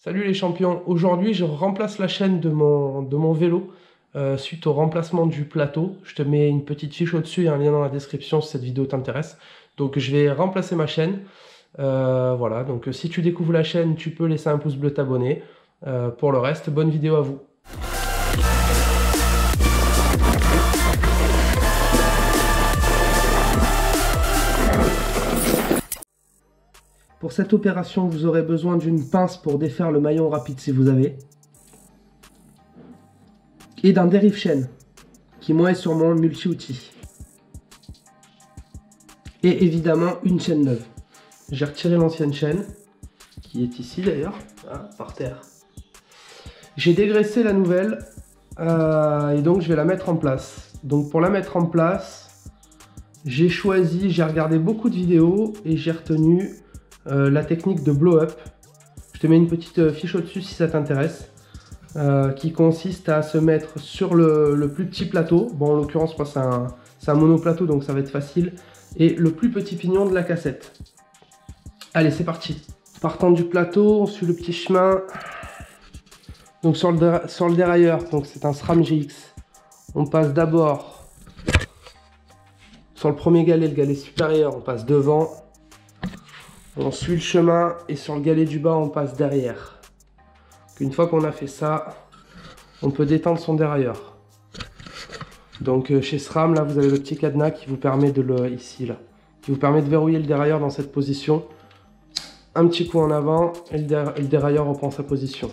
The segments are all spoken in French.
Salut les champions, aujourd'hui je remplace la chaîne de mon vélo suite au remplacement du plateau. Je te mets une petite fiche au-dessus et un lien dans la description si cette vidéo t'intéresse. Donc je vais remplacer ma chaîne. Voilà, donc si tu découvres la chaîne, tu peux laisser un pouce bleu, t'abonner. Pour le reste, bonne vidéo à vous. Pour cette opération, vous aurez besoin d'une pince pour défaire le maillon rapide si vous avez. Et d'un dérive chaîne, qui moi est sur mon multi-outil. Et évidemment une chaîne neuve. J'ai retiré l'ancienne chaîne, qui est ici d'ailleurs, par terre. J'ai dégraissé la nouvelle, et donc je vais la mettre en place. Donc pour la mettre en place, j'ai regardé beaucoup de vidéos et j'ai retenu la technique de blow-up. Je te mets une petite fiche au-dessus si ça t'intéresse. Qui consiste à se mettre sur le plus petit plateau. Bon, en l'occurrence, moi, c'est un monoplateau, donc ça va être facile. Et le plus petit pignon de la cassette. Allez, c'est parti. Partant du plateau, on suit le petit chemin. Donc sur le dérailleur, donc c'est un SRAM GX. On passe d'abord sur le premier galet, le galet supérieur, on passe devant. On suit le chemin et sur le galet du bas, on passe derrière. Une fois qu'on a fait ça, on peut détendre son dérailleur. Donc chez SRAM, là, vous avez le petit cadenas qui vous permet qui vous permet de verrouiller le dérailleur dans cette position. Un petit coup en avant et le dérailleur reprend sa position.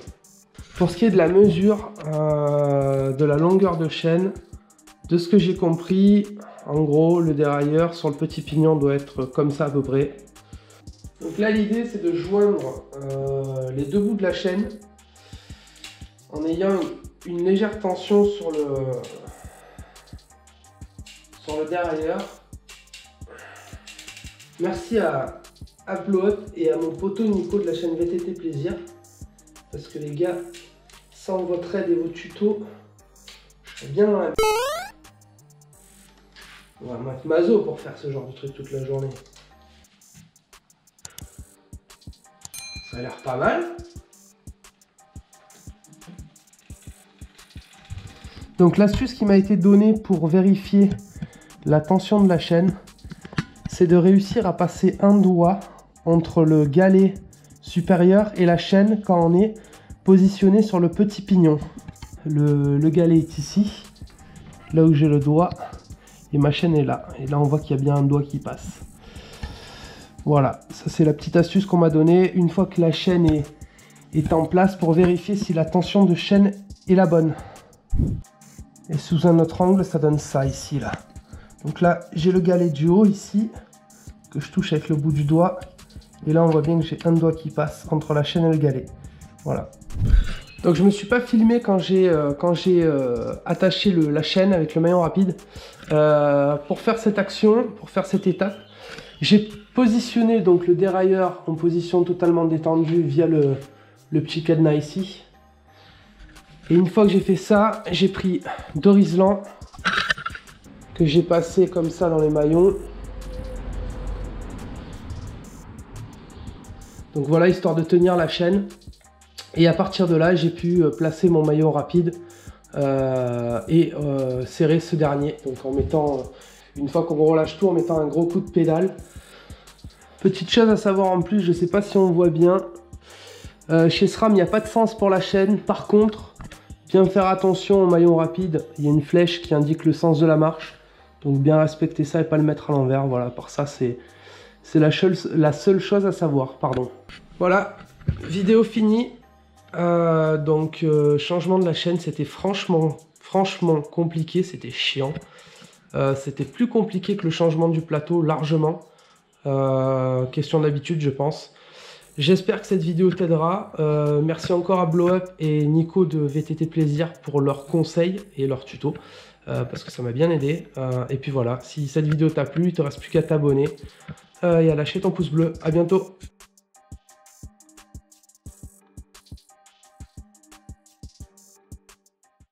Pour ce qui est de la mesure de la longueur de chaîne, de ce que j'ai compris, en gros, le dérailleur sur le petit pignon doit être comme ça à peu près. Donc là, l'idée, c'est de joindre les deux bouts de la chaîne en ayant une légère tension sur le dérailleur. Merci à Blow-up et à mon poteau Nico de la chaîne VTT Plaisir. Parce que les gars, sans votre aide et vos tutos, je serais bien dans la... On va mettre maso pour faire ce genre de truc toute la journée. Ça a l'air pas mal. Donc l'astuce qui m'a été donnée pour vérifier la tension de la chaîne, c'est de réussir à passer un doigt entre le galet supérieur et la chaîne quand on est positionné sur le petit pignon. Le galet est ici, là où j'ai le doigt, et ma chaîne est là. Et là on voit qu'il y a bien un doigt qui passe. Voilà, ça c'est la petite astuce qu'on m'a donnée une fois que la chaîne est en place pour vérifier si la tension de chaîne est la bonne. Et sous un autre angle, ça donne ça ici, là. Donc là, j'ai le galet du haut ici, que je touche avec le bout du doigt. Et là, on voit bien que j'ai un doigt qui passe entre la chaîne et le galet. Voilà. Donc je ne me suis pas filmé quand j'ai attaché la chaîne avec le maillon rapide. Pour faire cette action, pour faire cette étape, j'ai positionné donc le dérailleur en position totalement détendue via le petit cadenas ici. Et une fois que j'ai fait ça, j'ai pris Dorislan que j'ai passé comme ça dans les maillons. Donc voilà, histoire de tenir la chaîne. Et à partir de là, j'ai pu placer mon maillon rapide et serrer ce dernier. Donc en mettant, une fois qu'on relâche tout, en mettant un gros coup de pédale. Petite chose à savoir en plus, je ne sais pas si on voit bien. Chez SRAM, il n'y a pas de sens pour la chaîne. Par contre, bien faire attention au maillon rapide, il y a une flèche qui indique le sens de la marche. Donc bien respecter ça et pas le mettre à l'envers. Voilà, par ça c'est la seule chose à savoir. Pardon. Voilà, vidéo finie. Changement de la chaîne, c'était franchement compliqué, c'était chiant. C'était plus compliqué que le changement du plateau, largement. Question d'habitude, je pense. J'espère que cette vidéo t'aidera. Merci encore à Blow-up et Nico de VTT Plaisir pour leurs conseils et leurs tutos. Parce que ça m'a bien aidé. Et puis voilà, si cette vidéo t'a plu, il ne te reste plus qu'à t'abonner et à lâcher ton pouce bleu. À bientôt.